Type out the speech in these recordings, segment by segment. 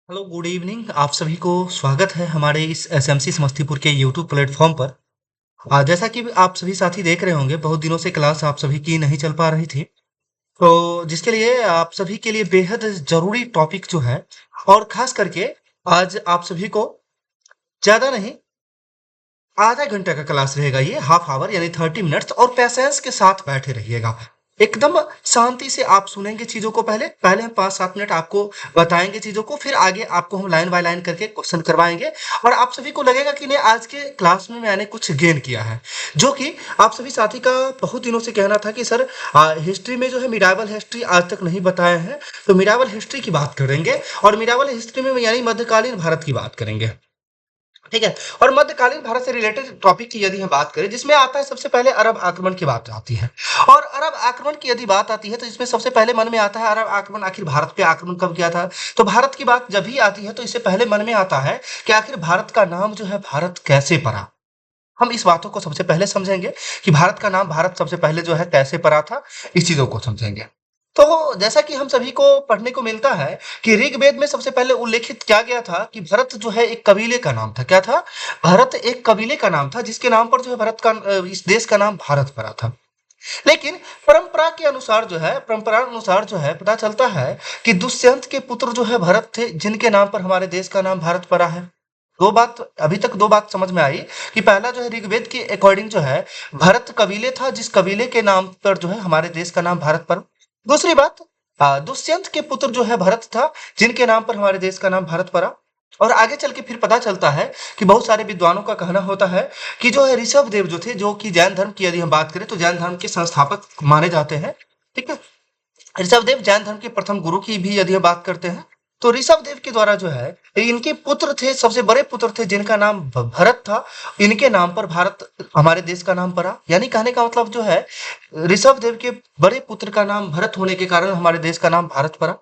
Hello good evening. आप सभी को स्वागत है हमारे इस एसएमसी समस्तीपुर के यूट्यूब प्लेटफॉर्म पर। जैसा कि आप सभी साथी देख रहे होंगे, बहुत दिनों से क्लास आप सभी की नहीं चल पा रही थी, तो जिसके लिए आप सभी के लिए बेहद जरूरी टॉपिक जो है, और खास करके आज आप सभी को ज्यादा नहीं, आधा घंटे का क्लास रहेगा। ये हाफ आवर यानी 30 मिनट्स, और पैसेंस के साथ बैठे रहिएगा। एकदम शांति से आप सुनेंगे चीजों को। पहले पहले हम 5-7 मिनट आपको बताएंगे चीजों को, फिर आगे आपको हम लाइन बाय लाइन करके क्वेश्चन करवाएंगे। और आप सभी को लगेगा कि नहीं, आज के क्लास में मैंने कुछ गेन किया है, जो कि आप सभी साथी का बहुत दिनों से कहना था कि सर हिस्ट्री में जो है मिडाइवल हिस्ट्री आज तक नहीं बताए हैं, तो मिडाइवल हिस्ट्री की बात करेंगे। और मिडाइवल हिस्ट्री में यानी मध्यकालीन भारत की बात करेंगे। ठीक है। और मध्यकालीन भारत से रिलेटेड टॉपिक की यदि हम बात करें, जिसमें आता है सबसे पहले अरब आक्रमण की बात आती है। और अरब आक्रमण की यदि बात आती है तो इसमें सबसे पहले मन में आता है अरब आक्रमण आखिर भारत पे आक्रमण कब किया था। तो भारत की बात जब भी आती है तो इससे पहले मन में आता है कि आखिर भारत का नाम जो है भारत कैसे पड़ा। हम इस बातों को सबसे पहले समझेंगे कि भारत का नाम भारत सबसे पहले जो है कैसे पड़ा था, इस चीजों को समझेंगे। तो जैसा कि हम सभी को पढ़ने को मिलता है कि ऋग्वेद में सबसे पहले उल्लेखित किया गया था कि भरत जो है एक कबीले का नाम था। क्या था? भरत एक कबीले का नाम था, जिसके नाम पर जो है भारत का इस देश का नाम भारत पड़ा था। लेकिन परंपरा के अनुसार जो है, परंपरा अनुसार जो है पता चलता है कि दुष्यंत के पुत्र जो है भरत थे, जिनके नाम पर हमारे देश का नाम भारत पड़ा है। दो बात, अभी तक दो बात समझ में आई कि पहला जो है ऋग्वेद के अकॉर्डिंग जो है भरत कबीले था, जिस कबीले के नाम पर जो है हमारे देश का नाम भारत पड़ा। दूसरी बात, दुष्यंत के पुत्र जो है भरत था, जिनके नाम पर हमारे देश का नाम भारत पड़ा। और आगे चल के फिर पता चलता है कि बहुत सारे विद्वानों का कहना होता है कि जो है ऋषभ देव जो थे, जो कि जैन धर्म की यदि हम बात करें तो जैन धर्म के संस्थापक माने जाते हैं। ठीक है। ऋषभ देव जैन धर्म के प्रथम गुरु की भी यदि हम बात करते हैं, तो ऋषभ देव के द्वारा जो है इनके पुत्र थे, सबसे बड़े पुत्र थे जिनका नाम भरत था। इनके नाम पर भारत हमारे देश का नाम पड़ा। यानी कहने का मतलब जो है ऋषभ देव के बड़े पुत्र का नाम भरत होने के कारण हमारे देश का नाम भारत पड़ा।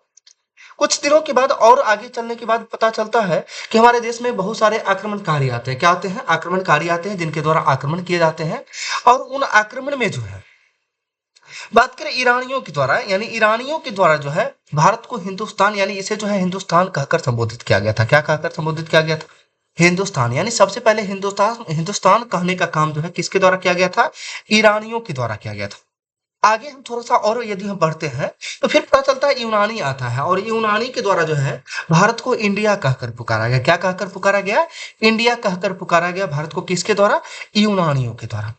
कुछ दिनों के बाद और आगे चलने के बाद पता चलता है कि हमारे देश में बहुत सारे आक्रमणकारी आते हैं। क्या आते हैं? आक्रमणकारी आते हैं, जिनके द्वारा आक्रमण किए जाते हैं। और उन आक्रमण में जो है बात करें ईरानियों के द्वारा, यानी ईरानियों के द्वारा जो है भारत को हिंदुस्तान, यानी इसे जो है हिंदुस्तान कहकर संबोधित किया गया था। क्या कहकर संबोधित किया गया था? हिंदुस्तान। यानी सबसे पहले हिंदुस्तान हिंदुस्तान कहने का काम जो है किसके द्वारा किया गया था? ईरानियों के द्वारा किया गया था। आगे हम थोड़ा-सा और यदि हम बढ़ते हैं, तो फिर पता चलता है यूनानी आता है, और यूनानी के द्वारा जो है भारत को इंडिया कहकर पुकारा गया। क्या कहकर पुकारा गया? इंडिया कहकर पुकारा गया भारत को। किसके द्वारा? यूनानियों के द्वारा।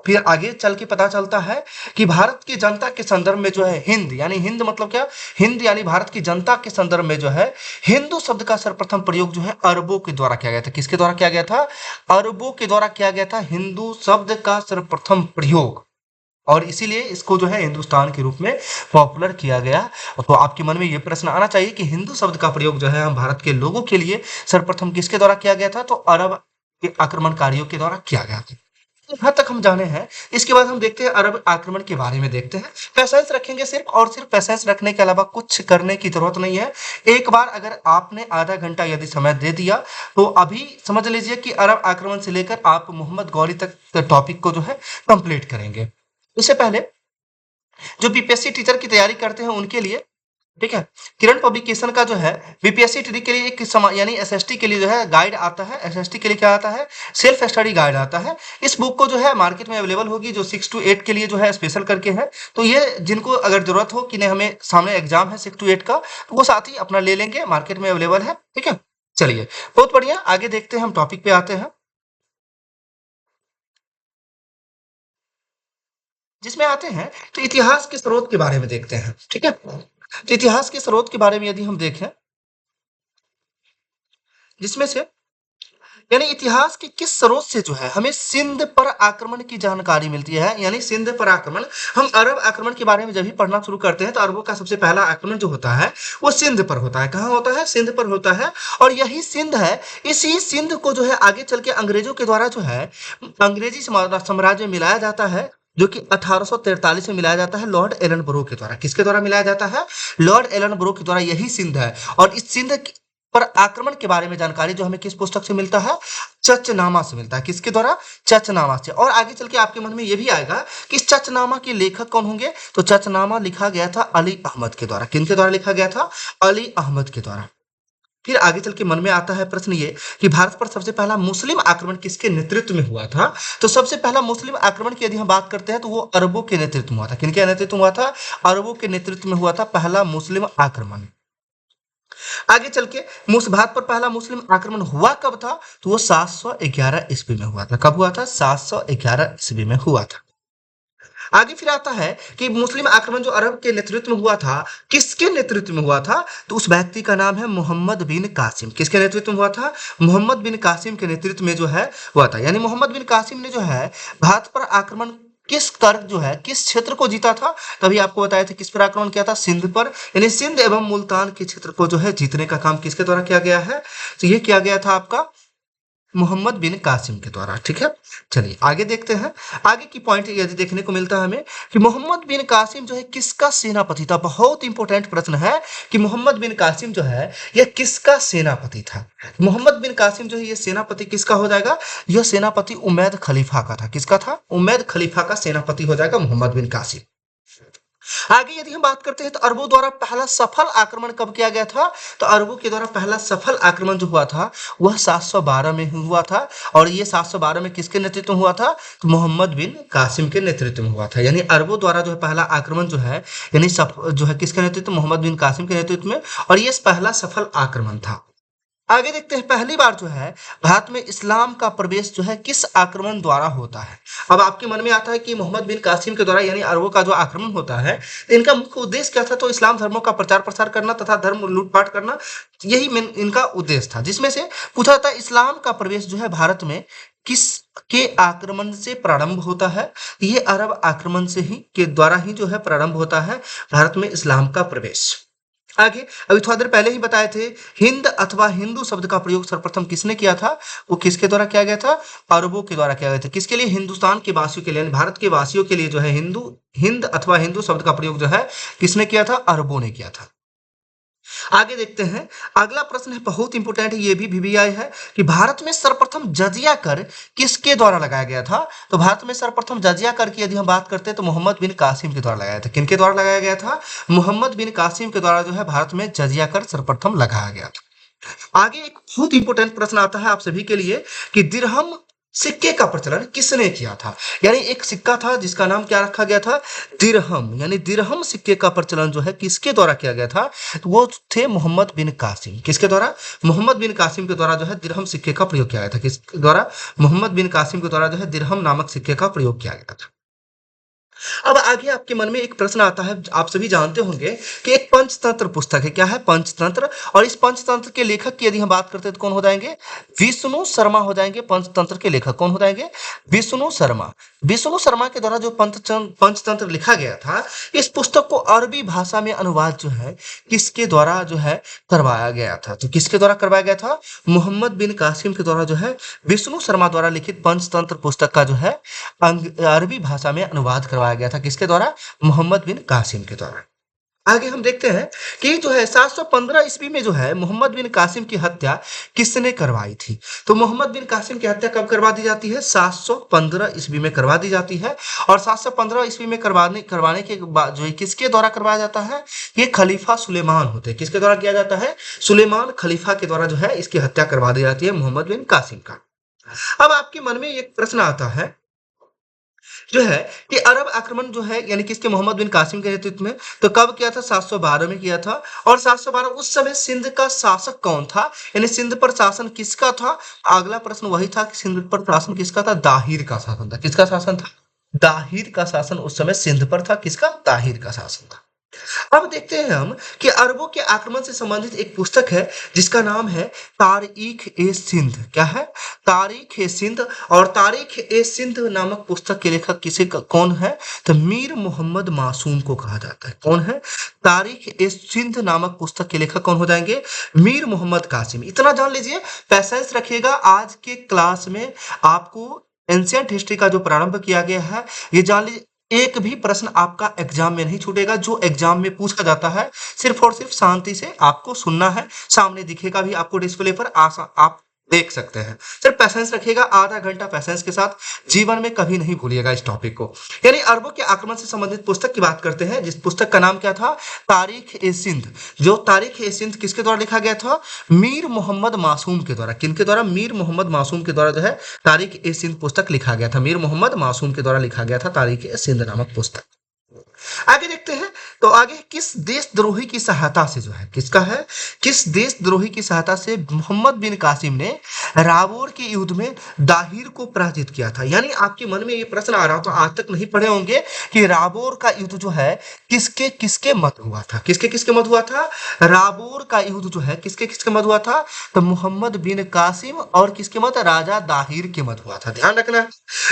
फिर आगे चल के पता चलता है कि भारत की जनता के संदर्भ में जो है हिंद, यानी हिंद मतलब क्या? हिंद यानी भारत की जनता के संदर्भ में जो है हिंदू शब्द का सर्वप्रथम प्रयोग जो है अरबों के द्वारा किया गया था। किसके द्वारा किया गया था? अरबों के द्वारा किया गया था हिंदू शब्द का सर्वप्रथम प्रयोग। और इसीलिए इसको जो है हिंदुस्तान के रूप में पॉपुलर किया गया। तो आपके मन में ये प्रश्न आना चाहिए कि हिंदू शब्द का प्रयोग जो है हम भारत के लोगों के लिए सर्वप्रथम किसके द्वारा किया गया था? तो अरब के आक्रमणकारियों के द्वारा किया गया था। तो यहाँ तक हम जाने हैं। इसके बाद हम देखते हैं अरब आक्रमण के बारे में देखते हैं। पैसेंस रखेंगे सिर्फ, और सिर्फ पैसेंस रखने के अलावा कुछ करने की जरूरत नहीं है। एक बार अगर आपने आधा घंटा यदि समय दे दिया, तो अभी समझ लीजिए कि अरब आक्रमण से लेकर आप मोहम्मद गौरी तक टॉपिक को जो है कंप्लीट करेंगे। इससे पहले जो बीपीएससी टीचर की तैयारी करते हैं उनके लिए, ठीक है, किरण पब्लिकेशन का जो है बीपीएससी टीडी के लिए एक यानी एसएसटी के लिए जो है गाइड आता है। एसएसटी के लिए क्या आता है? सेल्फ स्टडी गाइड आता है। इस बुक को जो है मार्केट में अवेलेबल होगी, जो 6 to 8 के लिए जो है स्पेशल करके है। तो ये जिनको अगर जरूरत हो कि नहीं हमें सामने एग्जाम है 6 to 8 का, तो वो साथ ही अपना ले लेंगे, मार्केट में अवेलेबल है। ठीक है, चलिए बहुत बढ़िया, आगे देखते हैं, हम टॉपिक पे आते हैं, जिसमें आते हैं तो इतिहास के स्रोत के बारे में देखते हैं। ठीक है, तो इतिहास के स्रोत के बारे में यदि हम देखें, जिसमें से यानी इतिहास के किस स्रोत से जो है हमें सिंध पर आक्रमण की जानकारी मिलती है। यानी सिंध पर आक्रमण, हम अरब आक्रमण के बारे में जब भी पढ़ना शुरू करते हैं तो अरबों का सबसे पहला आक्रमण जो होता है वो सिंध पर होता है। कहाँ होता है? सिंध पर होता है। और यही सिंध है, इसी सिंध को जो है आगे चल के अंग्रेजों के द्वारा जो है अंग्रेजी साम्राज्य में मिलाया जाता है, जो कि 1843 में मिलाया जाता है लॉर्ड एलन ब्रो के द्वारा। किसके द्वारा मिलाया जाता है? लॉर्ड एलन ब्रो के द्वारा यही सिंध है। और इस सिंध पर आक्रमण के बारे में जानकारी जो हमें किस पुस्तक से मिलता है? चचनामा से मिलता है। किसके द्वारा? चचनामा से। और आगे चल के आपके मन में ये भी आएगा कि इस चचनामा के लेखक कौन होंगे? तो चचनामा लिखा गया था अली अहमद के द्वारा। किनके द्वारा लिखा गया था? अली अहमद के द्वारा। फिर आगे चल के मन में आता है प्रश्न ये कि भारत पर सबसे पहला मुस्लिम आक्रमण किसके नेतृत्व में हुआ था? तो सबसे पहला मुस्लिम आक्रमण की यदि हम बात करते हैं तो वो अरबों के नेतृत्व में हुआ था। किनके नेतृत्व में हुआ था? अरबों के नेतृत्व में हुआ था पहला मुस्लिम आक्रमण। आगे चल के भारत पर पहला मुस्लिम आक्रमण हुआ कब था? तो वो 711 ईस्वी में हुआ था। कब हुआ था? 711 ईस्वी में हुआ था। आगे फिर आता है कि मुस्लिम आक्रमण जो अरब के नेतृत्व में हुआ था, किसके नेतृत्व में हुआ था? तो उस व्यक्ति का नाम है मोहम्मद बिन कासिम। किसके नेतृत्व में हुआ था? मोहम्मद बिन कासिम के नेतृत्व में जो है हुआ था। यानी मोहम्मद बिन कासिम ने जो है भारत पर आक्रमण किस तर्क जो है किस क्षेत्र को जीता था? तभी आपको बताया था किस पर आक्रमण किया था? सिंध पर। यानी सिंध एवं मुल्तान के क्षेत्र को जो है जीतने का काम किसके द्वारा किया गया है? तो ये किया गया था आपका मोहम्मद बिन कासिम के द्वारा। ठीक है, चलिए आगे देखते हैं। आगे की पॉइंट यदि देखने को मिलता है हमें कि मोहम्मद बिन कासिम जो है किसका सेनापति था। बहुत इंपॉर्टेंट प्रश्न है कि मोहम्मद बिन कासिम जो है यह किसका सेनापति था। मोहम्मद बिन कासिम जो है ये सेनापति किसका हो जाएगा? यह सेनापति उमैद खलीफा का था। किसका था? उमैद खलीफा का सेनापति हो जाएगा मोहम्मद बिन कासिम। आगे यदि हम बात करते हैं तो अरबों द्वारा पहला सफल आक्रमण कब किया गया था? तो अरबों के द्वारा पहला सफल आक्रमण जो हुआ था वह 712 में हुआ था। और ये 712 में किसके नेतृत्व में हुआ था? तो मोहम्मद बिन कासिम के नेतृत्व में हुआ था। यानी अरबों द्वारा जो है पहला आक्रमण जो है यानी जो है किसके नेतृत्व? मोहम्मद बिन कासिम के नेतृत्व में। और ये पहला सफल आक्रमण था। आगे देखते हैं पहली बार जो है भारत में इस्लाम का प्रवेश जो है किस आक्रमण द्वारा होता है। अब आपके मन में आता है कि मोहम्मद बिन कासिम के द्वारा यानी अरबों का जो आक्रमण होता है इनका मुख्य उद्देश्य क्या था? तो इस्लाम धर्मों का प्रचार प्रसार करना तथा धर्म लूटपाट करना, यही इनका उद्देश्य था। जिसमें से पूछा जाता है इस्लाम का प्रवेश जो है भारत में किस के आक्रमण से प्रारंभ होता है? ये अरब आक्रमण से ही के द्वारा ही जो है प्रारंभ होता है भारत में इस्लाम का प्रवेश। आगे अभी थोड़ा देर पहले ही बताए थे हिंद अथवा हिंदू शब्द का प्रयोग सर्वप्रथम किसने किया था? वो किसके द्वारा किया गया था? अरबों के द्वारा किया गया था। किसके लिए? हिंदुस्तान के वासियों के लिए, भारत के वासियों के लिए जो है हिंद अथवा हिंदू शब्द का प्रयोग जो है किसने किया था? अरबों ने किया था। आगे देखते हैं अगला प्रश्न है, बहुत इंपोर्टेंट है, ये भी VVI है कि भारत में सर्वप्रथम जजिया कर किसके द्वारा लगाया गया था? तो भारत में सर्वप्रथम जजिया कर की यदि हम बात करते हैं तो मोहम्मद बिन कासिम के द्वारा लगाया था। किनके द्वारा लगाया गया था? मोहम्मद बिन कासिम के द्वारा जो है भारत में जजिया कर सर्वप्रथम लगाया गया था। आगे एक बहुत इंपोर्टेंट प्रश्न आता है आप सभी के लिए कि दिरहम सिक्के का प्रचलन किसने किया था? यानी एक सिक्का था जिसका नाम क्या रखा गया था? दिरहम। यानी दिरहम सिक्के का प्रचलन जो है किसके द्वारा किया गया था? तो वो थे मोहम्मद बिन कासिम। किसके द्वारा? मोहम्मद बिन कासिम के द्वारा जो है दिरहम सिक्के का प्रयोग किया गया था। किसके द्वारा? मोहम्मद बिन कासिम के द्वारा जो है दिरहम नामक सिक्के का प्रयोग किया गया था। अब आगे आपके मन में एक प्रश्न आता है, आप सभी जानते होंगे कि एक पंचतंत्र पुस्तक है। क्या है? पंचतंत्र। और इस पंचतंत्र के लेखक की यदि हम बात करते हैं तो कौन हो जाएंगे? विष्णु शर्मा हो जाएंगे। पंचतंत्र के लेखक कौन हो जाएंगे? विष्णु शर्मा। विष्णु शर्मा के द्वारा जो पंचतंत्र लिखा गया था, इस पुस्तक को अरबी भाषा में अनुवाद जो है किसके द्वारा जो है करवाया गया था? तो किसके द्वारा करवाया गया था? मोहम्मद बिन कासिम के द्वारा जो है विष्णु शर्मा द्वारा लिखित पंचतंत्र पुस्तक का जो है अरबी भाषा में अनुवाद करवाया गया था। किसके द्वारा? मोहम्मद बिन कासिम के द्वारा। आगे हम देखते हैं कि जो है 715 ईस्वी में जो है मोहम्मद बिन कासिम की हत्या किसने करवाई थी? तो मोहम्मद बिन कासिम की हत्या कब करवा दी जाती है? 715 ईस्वी में करवा दी जाती है। और 715 ईस्वी में करवाने के बाद जो है किसके द्वारा करवाया जाता है? ये खलीफा सुलेमान होते हैं। किसके द्वारा किया जाता है? सुलेमान खलीफा के द्वारा जो है इसकी हत्या करवा दी जाती है मोहम्मद बिन कासिम का। अब आपके मन में एक प्रश्न आता है जो है कि अरब आक्रमण जो है यानी किसके? मोहम्मद बिन कासिम के नेतृत्व में। तो कब किया था? 712 में किया था। और 712 उस समय सिंध का शासक कौन था? यानी सिंध पर शासन किसका था? अगला प्रश्न वही था कि सिंध पर शासन किसका था? दाहिर का शासन था। किसका शासन था? दाहिर का शासन उस समय सिंध पर था। किसका? दाहिर का शासन था। अब देखते हैं हम कि अरबों के आक्रमण से संबंधित एक पुस्तक है जिसका नाम है तारीख ए सिंध। क्या है? तारीख ए सिंध। और तारीख ए सिंध नामक पुस्तक के लेखक कौन है? तो मीर मोहम्मद मासूम को कहा जाता है। कौन है? तारीख ए सिंध नामक पुस्तक के लेखक कौन हो जाएंगे? मीर मोहम्मद कासिम। इतना जान लीजिए, पैसेंस रखिएगा। आज के क्लास में आपको एंशियंट हिस्ट्री का जो प्रारंभ किया गया है ये जान लीजिए, एक भी प्रश्न आपका एग्जाम में नहीं छूटेगा। जो एग्जाम में पूछा जाता है सिर्फ और सिर्फ शांति से आपको सुनना है। सामने दिखेगा भी आपको डिस्प्ले पर, आप देख सकते हैं। सिर्फ पैसेंस रखिएगा, आधा घंटा पैसेंस के साथ, जीवन में कभी नहीं भूलिएगा इस टॉपिक को। यानी अरबों के आक्रमण से संबंधित पुस्तक की बात करते हैं, जिस पुस्तक का नाम क्या था, तारीख ए सिंध। जो तारीख ए सिंध किसके द्वारा लिखा गया था, मीर मोहम्मद मासूम के द्वारा। किनके द्वारा, मीर मोहम्मद मासूम के द्वारा जो है तारीख ए सिंध पुस्तक लिखा गया था। मीर मोहम्मद मासूम के द्वारा लिखा गया था तारीख ए सिंध नामक पुस्तक। आगे देखते हैं, तो आगे किस देशद्रोही की सहायता से जो है, किसका है, किस देशद्रोही की सहायता से मोहम्मद बिन कासिम ने रावौर के युद्ध में दाहिर को पराजित किया था। यानी आपके मन में ये प्रश्न आ रहा हो, तो आज तक नहीं पढ़े होंगे कि रावौर का युद्ध जो है किसके किसके मत हुआ था, किसके किसके मत हुआ था, रावौर का युद्ध जो है किसके किसके मत हुआ था, तो मोहम्मद बिन कासिम और किसके मत, राजा दाहिर के मत हुआ था। ध्यान रखना है,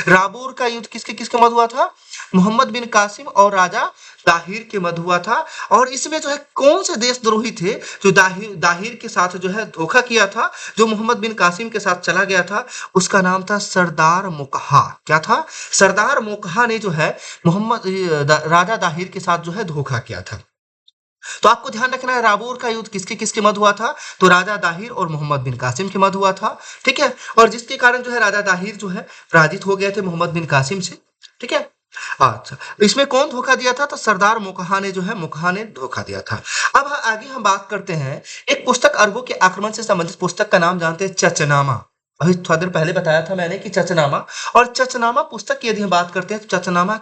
रावौर का युद्ध किसके किसके मत हुआ था, मोहम्मद बिन कासिम और राजा दाहिर के मध्य हुआ था। और इसमें जो है कौन से देशद्रोही थे जो दाहिर के साथ जो है धोखा किया था, जो मोहम्मद बिन कासिम के साथ चला गया था, उसका नाम था सरदार मोकहा। क्या था, सरदार मोकहा ने जो है राजा दाहिर के साथ जो है धोखा किया था। तो आपको ध्यान रखना है, रावौर का युद्ध किसके किसके मध्य हुआ था, तो राजा दाहिर और मोहम्मद बिन कासिम के मध्य हुआ था। ठीक है, और जिसके कारण जो है राजा दाहिर जो है पराजित हो गए थे मोहम्मद बिन कासिम से। ठीक है, अच्छा, इसमें कौन धोखा दिया था, तो सरदार मोकहा ने जो है, मोकहा ने धोखा दिया था। अब आगे हम बात करते हैं, एक पुस्तक अरबों के आक्रमण से संबंधित पुस्तक का नाम जानते हैं, चचनामा। अभी थोड़ा देर पहले बताया था मैंने कि चचनामा, और चचनामा पुस्तक की यदि हम बात करते हैं, तो चचनामा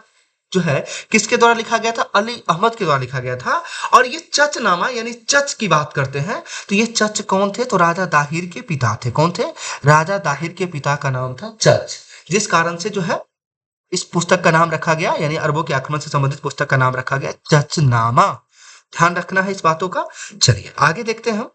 जो है किसके द्वारा लिखा गया था, अली अहमद के द्वारा लिखा गया था। और ये चचनामा यानी चच की बात करते हैं, तो ये चच कौन थे, तो राजा दाहिर के पिता थे। कौन थे, राजा दाहिर के पिता का नाम था चच, जिस कारण से जो है इस पुस्तक का नाम रखा गया, यानी अरबों के आक्रमण से संबंधित पुस्तक का नाम रखा गया चचनामा। ध्यान रखना है इस बातों का। चलिए आगे देखते हैं, हम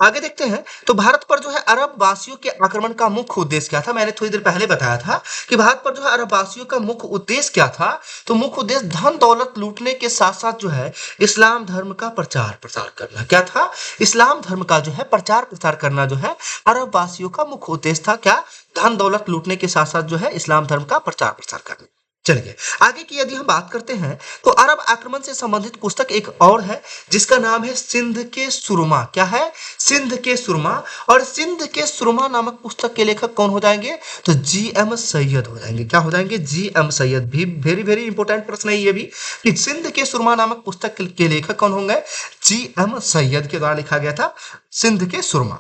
आगे देखते हैं, तो भारत पर जो है अरब वासियों के आक्रमण का मुख्य उद्देश्य क्या था। मैंने थोड़ी देर पहले बताया था कि भारत पर जो है अरब वासियों का मुख्य उद्देश्य क्या था, तो मुख्य उद्देश्य धन दौलत लूटने के साथ साथ जो है इस्लाम धर्म का प्रचार प्रसार करना। क्या था, इस्लाम धर्म का जो है प्रचार प्रसार करना जो है अरब वासियों का मुख्य उद्देश्य था। क्या, धन दौलत लूटने के साथ साथ जो है इस्लाम धर्म का प्रचार प्रसार करना। चलिए आगे की यदि हम बात करते हैं, तो अरब आक्रमण से संबंधित पुस्तक एक और है, जिसका नाम है सिंध के सुरमा। क्या है, सिंध के सुरमा। और सिंध के सुरमा नामक पुस्तक के लेखक कौन हो जाएंगे, तो जी.एम. सैयद हो जाएंगे। क्या हो जाएंगे, जी.एम. सैयद। भी वेरी वेरी इंपॉर्टेंट प्रश्न है ये भी, कि सिंध के सुरमा नामक पुस्तक के लेखक कौन होंगे, जी.एम. सैयद के द्वारा लिखा गया था सिंध के सुरमा।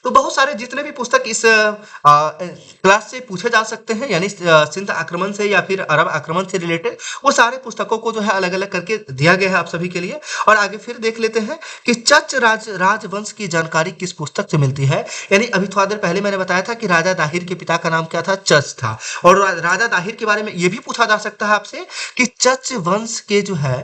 तो बहुत सारे जितने भी पुस्तक इस क्लास से पूछे जा सकते हैं, यानी सिंध आक्रमण से या फिर अरब आक्रमण से रिलेटेड, वो सारे पुस्तकों को जो है अलग अलग करके दिया गया है आप सभी के लिए। और आगे फिर देख लेते हैं कि चच राजवंश की जानकारी किस पुस्तक से मिलती है। यानी अभी थोड़ा देर पहले मैंने बताया था कि राजा दाहिर के पिता का नाम क्या था, चच था। और राजा दाहिर के बारे में ये भी पूछा जा सकता है आपसे कि चच वंश के जो है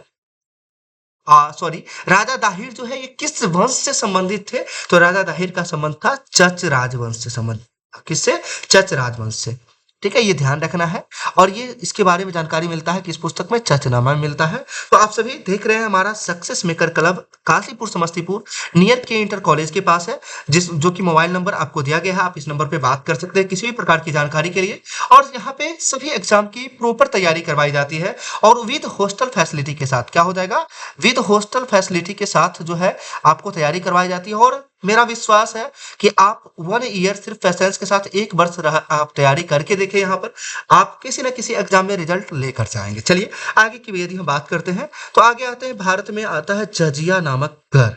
सॉरी, राजा दाहिर जो है ये किस वंश से संबंधित थे, तो राजा दाहिर का संबंध था चच राजवंश से संबंध। किससे, चच राजवंश से। ठीक है, ये ध्यान रखना है। और ये इसके बारे में जानकारी मिलता है किस पुस्तक में, चचनामा में मिलता है। तो आप सभी देख रहे हैं हमारा success maker club Kashipur Samastipur near के इंटर कॉलेज के पास है, जो कि मोबाइल नंबर आपको दिया गया है। आप इस नंबर पे बात कर सकते हैं किसी भी प्रकार की जानकारी के लिए। और यहाँ पे सभी एग्जाम की प्रॉपर तैयारी करवाई जाती है, और विद हॉस्टल फैसिलिटी के साथ। क्या हो जाएगा, विद हॉस्टल फैसिलिटी के साथ जो है आपको तैयारी करवाई जाती है। और मेरा विश्वास है कि आप 1 ईयर सिर्फ पैसेंस के साथ 1 वर्ष आप तैयारी करके देखें, यहाँ पर आप किसी न किसी एग्जाम में रिजल्ट लेकर जाएंगे। चलिए आगे की यदि हम बात करते हैं, तो आगे आते हैं, भारत में आता है जजिया नामक कर।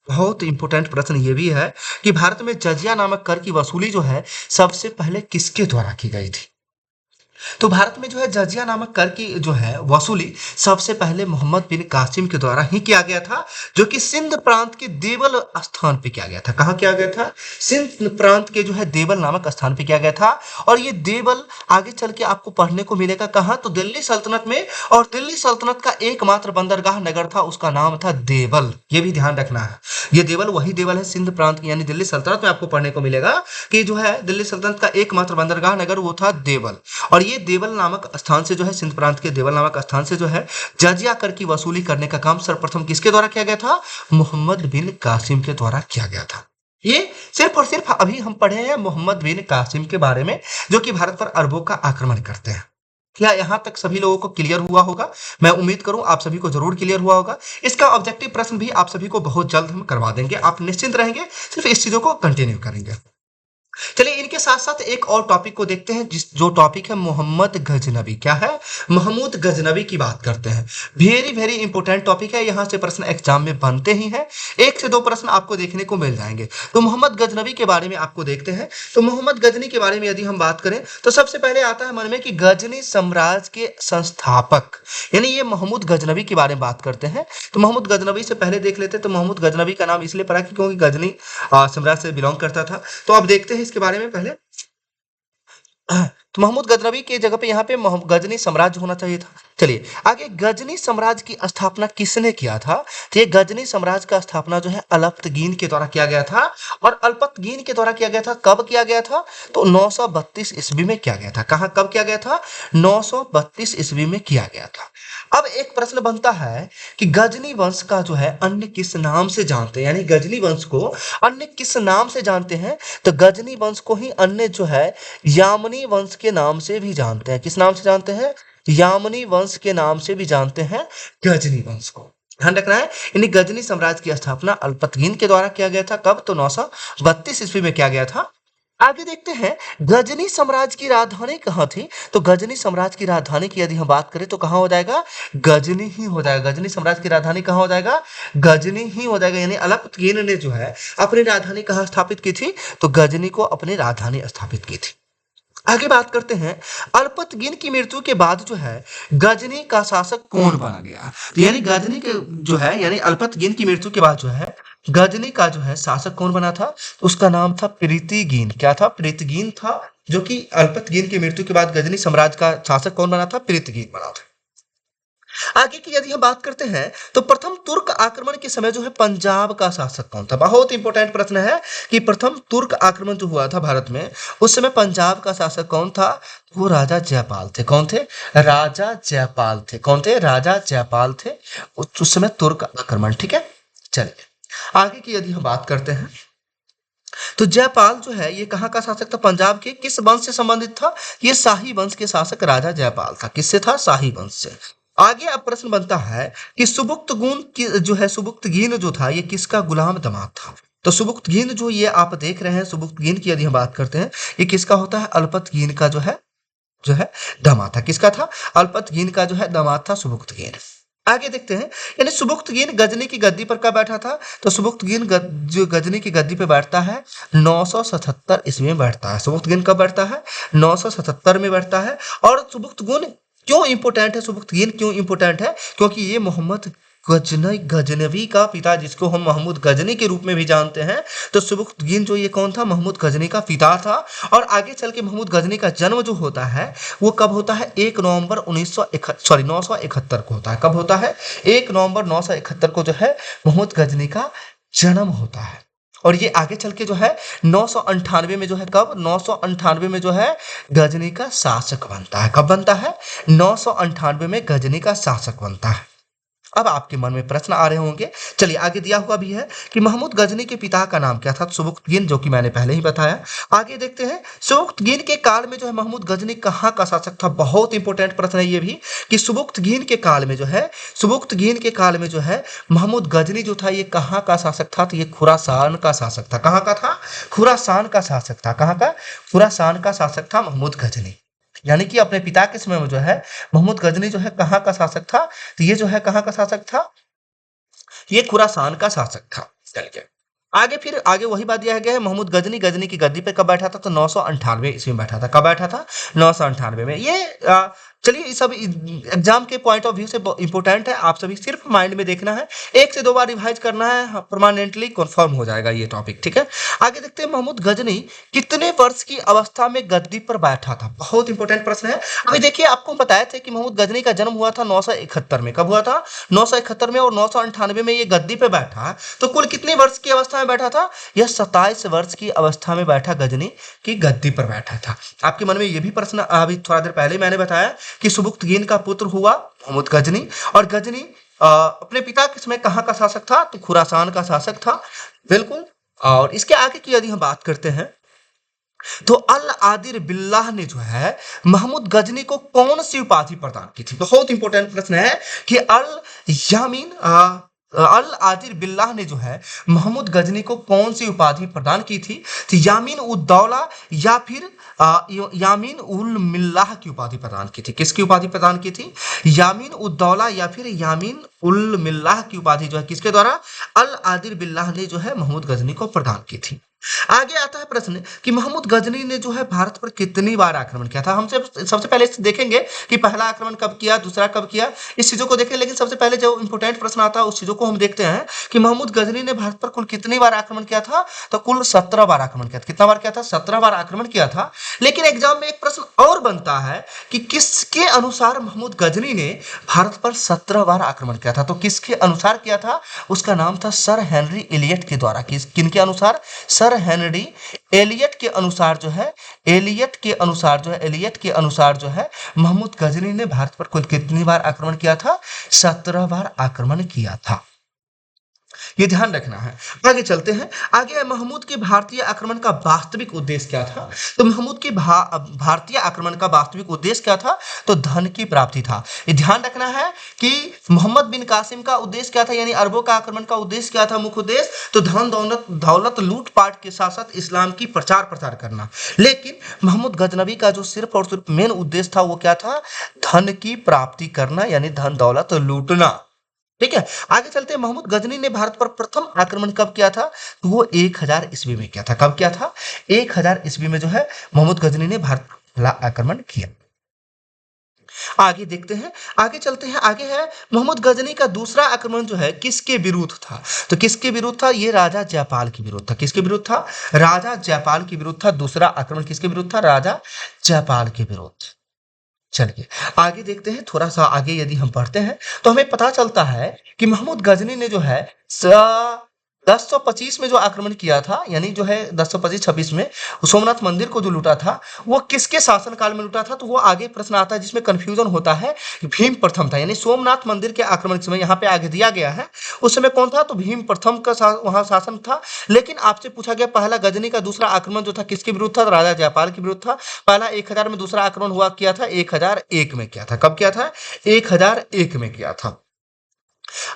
बहुत इंपॉर्टेंट प्रश्न ये भी है कि भारत में जजिया नामक कर की वसूली जो है सबसे पहले किसके द्वारा की गई थी। तो भारत में जो है जजिया नामक कर की जो है वसूली सबसे पहले मोहम्मद बिन कासिम के द्वारा ही किया गया था, जो कि सिंध प्रांत के देवल स्थान पे किया गया था। कहाँ किया गया था, सिंध प्रांत के जो है देवल नामक स्थान पे किया गया था। और ये देवल आगे चल के आपको पढ़ने को मिलेगा कहाँ, तो दिल्ली सल्तनत में। और दिल्ली सल्तनत का एकमात्र बंदरगाह नगर था, उसका नाम था देवल। ये भी ध्यान रखना है, ये देवल वही देवल है सिंध प्रांत की, यानी दिल्ली सल्तनत में आपको पढ़ने को मिलेगा कि जो है दिल्ली सल्तनत का एकमात्र बंदरगाह नगर वो था देवल। और ये देवल नामक स्थान से जो है, सिंध प्रांत के देवल नामक स्थान से जो है जजिया कर की वसूली करने का काम सर्वप्रथम किसके द्वारा किया गया था, मोहम्मद बिन कासिम के द्वारा किया गया था। ये सिर्फ और सिर्फ अभी हम पढ़े हैं मोहम्मद बिन कासिम के बारे में, जो कि भारत पर अरबों का आक्रमण करते हैं। क्या यहाँ तक सभी लोगों को क्लियर हुआ होगा? मैं उम्मीद करूं आप सभी को जरूर क्लियर हुआ होगा। इसका ऑब्जेक्टिव प्रश्न भी आप सभी को बहुत जल्द हम करवा देंगे, आप निश्चिंत रहेंगे, सिर्फ इस चीजों को कंटिन्यू करेंगे। चलिए इनके साथ साथ एक और टॉपिक को देखते हैं, जो टॉपिक है मोहम्मद गजनबी। क्या है? महमूद गजनबी की बात करते हैं। वेरी वेरी इंपॉर्टेंट टॉपिक है, यहां से प्रश्न एग्जाम में बनते ही हैं, एक से दो प्रश्न आपको देखने को मिल जाएंगे। तो मोहम्मद गजनबी के बारे में आपको देखते हैं। तो मोहम्मद गजनी के बारे में यदि हम बात करें तो सबसे पहले आता है मन में कि गजनी साम्राज्य के संस्थापक, यानी ये महमूद गजनबी के बारे में बात करते हैं। तो महमूद गजनबी से पहले देख लेते हैं। तो महमूद गजनबी का नाम इसलिए पड़ा क्योंकि गजनी साम्राज्य से बिलोंग करता था। तो अब देखते हैं इसके बारे में पहले। तो महमूद गजनबी की जगह पे यहाँ पे गजनी साम्राज्य होना चाहिए था। चलिए आगे, गजनी साम्राज्य की स्थापना किसने किया था? तो ये गजनी साम्राज्य का स्थापना जो है अल्पतगीन के द्वारा किया गया था। और अल्पतगीन के द्वारा किया गया था, कब किया गया था? तो 932 ईस्वी में किया गया था। कहाँ कब किया गया था? 932 ईस्वी में किया गया था। अब एक प्रश्न बनता है कि गजनी वंश का जो है अन्य किस नाम से जानते हैं, यानी गजनी वंश को अन्य किस नाम से जानते हैं? तो गजनी वंश को ही अन्य जो है यामनी वंश के नाम से भी जानते हैं। किस नाम से जानते हैं? यामनी वंश के नाम से भी जानते हैं गजनी वंश को। ध्यान रखना है, यानी गजनी साम्राज्य की स्थापना अल्पतगीन के द्वारा किया गया था। कब? तो 932 ईस्वी में किया गया था। आगे देखते हैं, गजनी साम्राज्य की राजधानी कहाँ थी? तो गजनी साम्राज्य की राजधानी की यदि हम बात करें तो कहाँ हो जाएगा? गजनी ही हो जाएगा। गजनी साम्राज्य की राजधानी कहाँ हो जाएगा? गजनी ही हो जाएगा। यानी अल्पतगीन ने जो है अपनी राजधानी कहाँ स्थापित की थी? तो गजनी को अपनी राजधानी स्थापित की थी। आगे बात करते हैं, अल्पतगीन की मृत्यु के बाद जो है गजनी का शासक कौन बना गया? तो यानी गजनी के जो है, यानी अल्पतगीन की मृत्यु के बाद जो है गजनी का जो है शासक कौन बना था? तो उसका नाम था प्रीतिगीन। क्या था? प्रीतिगीन था, जो कि अल्पतगीन की मृत्यु के बाद गजनी साम्राज्य का शासक कौन बना था? प्रीतिगीन बना था। आगे की यदि हम बात करते हैं तो प्रथम तुर्क आक्रमण के समय जो है पंजाब का शासक कौन था? बहुत इंपॉर्टेंट प्रश्न है कि प्रथम तुर्क आक्रमण जो हुआ था भारत में, उस समय पंजाब का शासक कौन था? वो राजा जयपाल थे। कौन थे? राजा जयपाल थे। कौन थे? राजा जयपाल थे उस समय तुर्क आक्रमण। ठीक है, चलिए आगे की यदि हम बात करते हैं तो जयपाल जो है ये कहाँ का शासक था? पंजाब के किस वंश से संबंधित था? ये शाही वंश के शासक राजा जयपाल था। किससे था? शाही वंश से। आगे अब प्रश्न बनता है कि सुबुक्तगीन की जो है, सुबुक्तगीन जो था ये किसका गुलाम दामाद था? तो सुबुक्तगीन जो ये आप देख रहे हैं, सुबुक्तगीन की यदि हम बात करते हैं, ये किसका होता है? अल्पतगीन का जो है दामाद था। किसका था? अल्पतगीन का जो है दामाद था सुबुक्तगीन। आगे देखते हैं, यानी सुबुक्तगीन गजनी की गद्दी पर कब बैठा था? तो सुबुक्तगीन जो गजनी की गद्दी पे बैठता है 977 ईस्वी में बैठता है। सुबुक्तगीन कब बैठता है? 977 में बैठता है। और सुबुक्तगीन क्यों इंपोर्टेंट है? सुबुक्तगीन क्यों इंपोर्टेंट है? क्योंकि ये मोहम्मद गजनवी का पिता, जिसको हम महमूद गजनी के रूप में भी जानते हैं, तो सुबुक्तगीन जो ये कौन था? महमूद गजनी का पिता था। और आगे चल के महमूद गजनी का जन्म जो होता है वो कब होता है? 1 नवंबर 971 को होता है। कब होता है? 1 नवंबर 971 को जो है महमूद गजनी का जन्म होता है। और ये आगे चल के जो है 998 में जो है, कब? 998 में जो है गजनी का शासक बनता है। कब बनता है? 998 में गजनी का शासक बनता है। अब आपके मन में प्रश्न आ रहे होंगे, चलिए आगे दिया हुआ भी है कि महमूद गजनी के पिता का नाम क्या था? सुबुक्तगीन, जो कि मैंने पहले ही बताया। आगे देखते हैं, सुबुक्तगीन के काल में जो है महमूद गजनी कहाँ का शासक था? बहुत इंपॉर्टेंट प्रश्न है ये भी कि सुबुक्तगीन के काल में जो है, सुबुक्तगीन के काल में जो है महमूद गजनी जो था ये कहाँ का शासक था? तो ये खुरासान का शासक था। कहाँ का था? खुरासान का शासक था। कहाँ का? खुरासान का शासक था महमूद गजनी। यानी कि अपने पिता के समय में जो है महमूद गजनी जो है कहाँ का शासक था? तो ये जो है कहाँ का शासक था? ये खुरासान का शासक था। चलिए आगे, फिर आगे वही बात दिया गया है, महमूद गजनी की गद्दी पे कब बैठा था? तो 998 ईस्वी में बैठा था। कब बैठा था? 998 में। ये चलिए ये सब एग्जाम के पॉइंट ऑफ व्यू से इंपॉर्टेंट है, आप सभी सिर्फ माइंड में देखना है, एक से दो बार रिवाइज करना है, परमानेंटली कंफर्म हो जाएगा ये टॉपिक। ठीक है, आगे देखते हैं, महमूद गजनी कितने वर्ष की अवस्था में गद्दी पर बैठा था? बहुत इंपॉर्टेंट प्रश्न है। अभी देखिए, आपको बताया था कि महमूद गजनी का जन्म हुआ था 971 में। कब हुआ था? 971 में। और 998 में ये गद्दी पे बैठा, तो कुल कितने वर्ष की अवस्था में बैठा था? यह 27 वर्ष की अवस्था में बैठा गजनी की गद्दी पर बैठा था। आपके मन में ये भी प्रश्न, अभी थोड़ा देर पहले मैंने बताया कि सुबुक्तगीन का पुत्र हुआ महमूद गजनी, और गजनी अपने पिता के समय कहाँ का शासक था? तो खुरासान का शासक था। बिल्कुल। और इसके आगे की यदि हम बात करते हैं तो अल आदिर बिल्लाह ने जो है महमूद गजनी को कौन सी उपाधि प्रदान की थी। बहुत इंपॉर्टेंट प्रश्न है कि यामीन अल आदिर बिल्लाह ने जो है महमूद गजनी को कौन सी उपाधि प्रदान की थी। तो यामीन उद्दौला या फिर यामीन उल मिल्लाह की उपाधि प्रदान की थी। किसकी उपाधि प्रदान की थी? यामीन उद्दौला या फिर यामीन उल मिल्लाह की उपाधि जो है किसके द्वारा? अल आदिर बिल्लाह ने जो है महमूद गजनी को प्रदान की थी। आगे आता है प्रश्न कि महमूद गजनी ने जो है भारत पर कितनी बार आक्रमण किया था। हम सबसे पहले देखेंगे कि पहला आक्रमण कब किया, दूसरा कब किया, इस चीजों को देखें। लेकिन सबसे पहले जो इंपोर्टेंट प्रश्न आता है उस चीजों को हम देखते हैं कि महमूद गजनी ने भारत पर कुल कितनी बार आक्रमण किया था। तो कुल 17 बार आक्रमण किया था। कितना बार किया था? 17 बार आक्रमण किया था। लेकिन एग्जाम में एक प्रश्न और बनता है कि किसके अनुसार महमूद गजनी ने भारत पर 17 बार आक्रमण किया था। तो किसके अनुसार किया था? उसका नाम था सर हेनरी एलियट के द्वारा। किनके अनुसार? सर हेनरी एलियट के अनुसार जो है एलियट के अनुसार जो है महमूद गजनी ने भारत पर कुल कितनी बार आक्रमण किया था? 17 बार आक्रमण किया था। ये ध्यान रखना है। आगे चलते हैं। आगे है महमूद के भारतीय आक्रमण का वास्तविक उद्देश्य क्या था। तो महमूद के भारतीय आक्रमण का वास्तविक उद्देश्य क्या था? तो धन की प्राप्ति था। ये ध्यान रखना है कि मोहम्मद बिन कासिम का उद्देश्य क्या था, यानी अरबों का आक्रमण का उद्देश्य क्या था? मुख्य उद्देश्य तो धन दौलत लूटपाट के साथ साथ इस्लाम की प्रचार करना। लेकिन महमूद गजनवी का जो सिर्फ और सिर्फ मेन उद्देश्य था वो क्या था? धन की प्राप्ति करना, यानी धन दौलत लूटना। ठीक है, आगे चलते हैं। महमूद गजनी ने भारत पर प्रथम आक्रमण कब किया था? तो वो 1000 ईस्वी में किया था। कब किया था? 1000 ईस्वी में जो है महमूद गजनी ने भारत पर पहला आक्रमण किया। आगे देखते हैं, आगे चलते हैं। आगे है महमूद गजनी का दूसरा आक्रमण जो है किसके विरुद्ध था। तो किसके विरुद्ध था? ये राजा जयपाल के विरुद्ध था। किसके विरुद्ध था? राजा जयपाल के विरुद्ध था। दूसरा आक्रमण किसके विरुद्ध था? राजा जयपाल के विरुद्ध। चलिए आगे देखते हैं। थोड़ा सा आगे यदि हम पढ़ते हैं तो हमें पता चलता है कि महमूद गजनी ने जो है 1025 में जो आक्रमण किया था, यानी जो है 1025-26 में सोमनाथ मंदिर को जो लूटा था वो किसके शासनकाल में लूटा था। तो वो आगे प्रश्न आता है जिसमें कंफ्यूजन होता है। भीम प्रथम था, यानी सोमनाथ मंदिर के आक्रमण के समय यहाँ पे आगे दिया गया है उस समय कौन था? तो भीम प्रथम का वहां शासन था। लेकिन आपसे पूछा गया पहला गजनी का दूसरा आक्रमण जो था किसके विरुद्ध था? तो राजा जयपाल के विरुद्ध था। पहला 1000 में, दूसरा आक्रमण हुआ किया था 1001 में किया था। कब किया था? 1001 में किया था।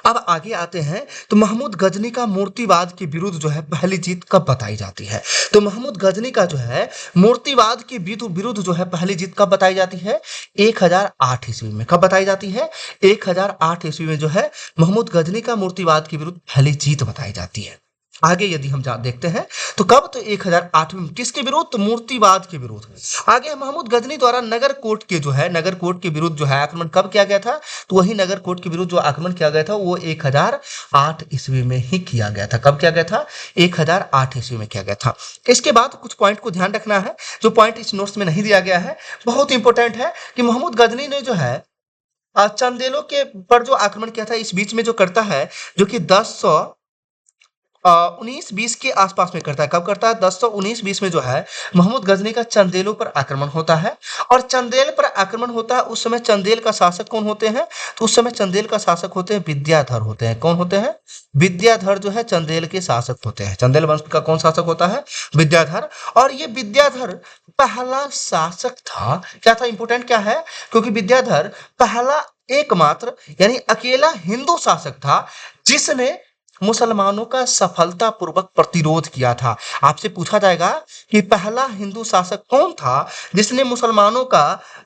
अब आगे आते हैं तो महमूद गजनी का मूर्तिवाद के विरुद्ध जो है पहली जीत कब बताई जाती है। तो महमूद गजनी का जो है मूर्तिवाद के विरुद्ध जो है पहली जीत कब बताई जाती है? 1008 ईस्वी में। कब बताई जाती है? 1008 ईस्वी में जो है महमूद गजनी का मूर्तिवाद के विरुद्ध पहली जीत बताई जाती है। आगे यदि हम देखते हैं तो कब? तो 1008 में। किसके विरुद्ध? तो मूर्तिवाद के विरुद्ध। आगे महमूद गजनी द्वारा नगर कोट के विरुद्ध जो है आक्रमण कब किया गया था? तो वही नगर कोट के विरुद्ध जो आक्रमण किया गया था वो 1008 ईस्वी में ही किया गया था। कब किया गया था? 1008 ईस्वी में किया गया था। इसके बाद कुछ पॉइंट को ध्यान रखना है जो पॉइंट इस नोट्स में नहीं दिया गया है, बहुत इंपॉर्टेंट है कि महमूद गजनी ने जो है चंदेलों के पर जो आक्रमण किया था इस बीच में जो करता है, जो कि 19-20 के आसपास में करता है। कब करता है? 1019-20 में जो है महमूद गजनी का चंदेलों पर आक्रमण होता है। और चंदेल पर आक्रमण होता है उस समय चंदेल का शासक कौन होते हैं? तो उस समय चंदेल का शासक होते हैं विद्याधर होते हैं। कौन होते हैं? विद्याधर जो है चंदेल के शासक होते हैं। चंदेल वंश का कौन शासक होता है? विद्याधर। और ये विद्याधर पहला शासक था। क्या था? इंपोर्टेंट क्या है? क्योंकि विद्याधर पहला एकमात्र यानी अकेला हिंदू शासक था जिसने मुसलमानों का सफलतापूर्वक प्रतिरोध किया था। आपसे पूछा जाएगा कि पहला हिंदू शासक कौन था जिसने मुसलमानों का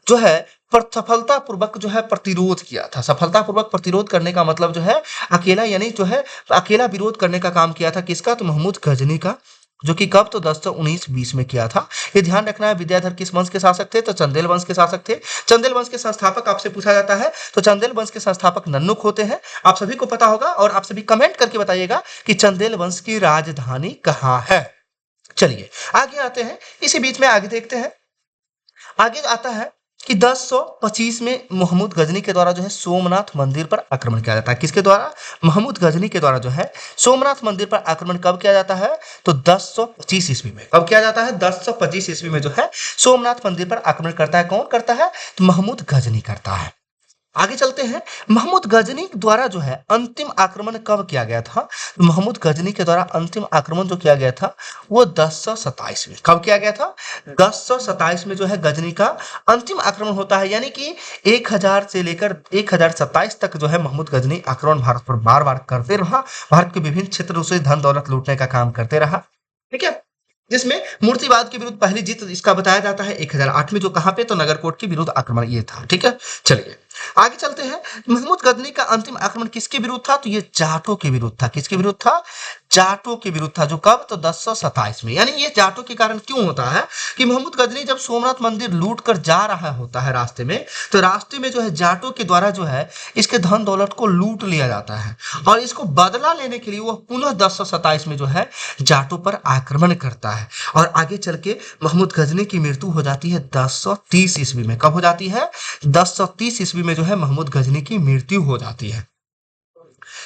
जो है सफलतापूर्वक जो है प्रतिरोध किया था। सफलतापूर्वक प्रतिरोध करने का मतलब जो है अकेला, यानी जो है अकेला विरोध करने का काम किया था। किसका? तो महमूद गजनी का, जो कि कब? तो 1019-20 में किया था। ये ध्यान रखना है। विद्याधर किस वंश के शासक थे? तो चंदेल वंश के शासक थे। चंदेल वंश के संस्थापक आपसे पूछा जाता है तो चंदेल वंश के संस्थापक नन्नुक होते हैं। आप सभी को पता होगा और आप सभी कमेंट करके बताइएगा कि चंदेल वंश की राजधानी कहाँ है। चलिए आगे आते हैं। इसी बीच में आगे देखते हैं। आगे आता है कि 1025 में महमूद गजनी के द्वारा जो है सोमनाथ मंदिर पर आक्रमण किया जाता है। किसके द्वारा? महमूद गजनी के द्वारा जो है सोमनाथ मंदिर पर आक्रमण कब किया जाता है? तो 1025 ईस्वी में। कब किया जाता है? 1025 ईस्वी में जो है सोमनाथ मंदिर पर आक्रमण करता है। कौन करता है? तो महमूद गजनी करता है। आगे चलते हैं। महमूद गजनी द्वारा जो है अंतिम आक्रमण कब किया गया था? महमूद गजनी के द्वारा अंतिम आक्रमण जो किया गया था वो 1027 में। कब किया गया था? 1027 में जो है गजनी का अंतिम आक्रमण होता है, यानी कि 1000 से लेकर 1027 तक जो है महमूद गजनी आक्रमण भारत पर बार बार करते रहा। भारत के विभिन्न क्षेत्रों से धन दौलत लूटने का काम करते रहा। ठीक है, जिसमें मूर्तिवाद के विरुद्ध पहली जीत इसका बताया जाता है 1008 में, जो कहां पे? तो नगरकोट के विरुद्ध आक्रमण ये था। ठीक है, चलिए आगे चलते हैं। महमूद गजनी का अंतिम आक्रमण किसके विरुद्ध था? तो ये जाटों के विरुद्ध था। किसके विरुद्ध था? जाटों के विरुद्ध था। जो कब? तो 1027 में। यानी ये जाटों के कारण क्यों होता है कि महमूद गजनी जब सोमनाथ मंदिर लूट कर जा रहा होता है रास्ते में, तो रास्ते में जो है जाटों के द्वारा जो है इसके धन दौलत को लूट लिया जाता है, और इसको बदला लेने के लिए वो पुनः 1027 में जो है जाटों पर आक्रमण करता है, और आगे चल के महमूद गजनी की मृत्यु हो जाती है 1030 ईस्वी में। कब हो जाती है? 1030 ईस्वी में जो है महमूद गजनी की मृत्यु हो जाती है।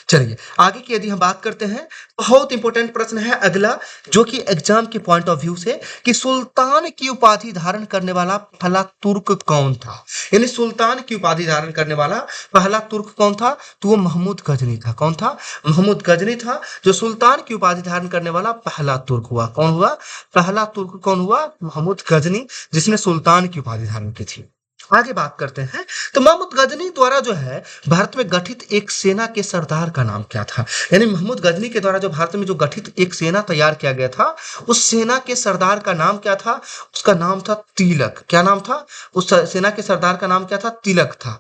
चलिए आगे की यदि हम बात करते हैं, बहुत इंपॉर्टेंट प्रश्न है अगला, जो कि एग्जाम के पॉइंट ऑफ व्यू से, कि सुल्तान की उपाधि धारण करने वाला पहला तुर्क कौन था? यानी सुल्तान की उपाधि धारण करने वाला पहला तुर्क कौन था? तो वो महमूद गजनी था। कौन था? महमूद गजनी था जो सुल्तान की उपाधि धारण करने वाला पहला तुर्क हुआ। कौन हुआ? पहला तुर्क कौन हुआ? महमूद गजनी, जिसने सुल्तान की उपाधि धारण की थी। आगे बात करते हैं। तो महमूद गजनी द्वारा जो है भारत में गठित एक सेना के सरदार का नाम क्या था? यानी महमूद गजनी के द्वारा जो भारत में जो गठित एक सेना तैयार किया गया था, उस सेना के सरदार का नाम क्या था? उसका नाम था तिलक। क्या नाम था? उस सेना के सरदार का नाम क्या था? तिलक था।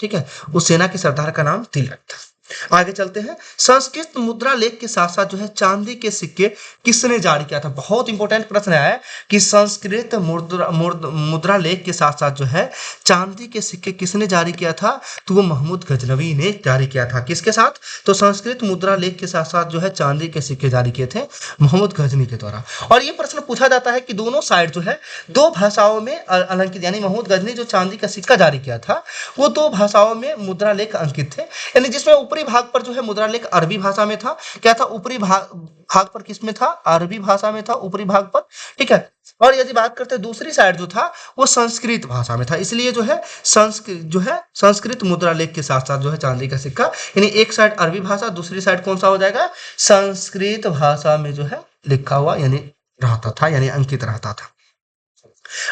ठीक है, उस सेना के सरदार का नाम तिलक था। आगे चलते हैं। संस्कृत मुद्रा लेख के साथ साथ जो है चांदी के सिक्के किसने जारी किया था? बहुत इंपॉर्टेंट प्रश्न है कि संस्कृत मुद्रा लेख के साथ साथ जो है चांदी के सिक्के किसने जारी किया था? तो वो महमूद गजनवी ने जारी किया था। किसके साथ? तो संस्कृत मुद्रा लेख के साथ साथ जो है चांदी के सिक्के जारी किए थे महमूद गजनी के द्वारा। और ये प्रश्न पूछा जाता है कि दोनों साइड जो है दो भाषाओं में अलंकित, यानी महमूद गजनी जो चांदी का सिक्का जारी किया था वो दो भाषाओं में मुद्रा लेख अंकित थे, यानी जिसमें ऊपरी भाग पर जो है मुद्रा लेख अरबी भाषा में था। क्या था? ऊपरी भाग पर किस में था? अरबी भाषा में था, ऊपरी भाग पर। ठीक है, और यदि बात करते हैं दूसरी साइड जो था वो संस्कृत भाषा में था, इसलिए जो है संस्कृत मुद्रा लेख के साथ साथ जो है चांदी का सिक्का, यानी एक साइड अरबी भाषा, दूसरी साइड कौन सा हो जाएगा? संस्कृत भाषा में जो है लिखा हुआ यानी रहता था, यानी अंकित रहता था।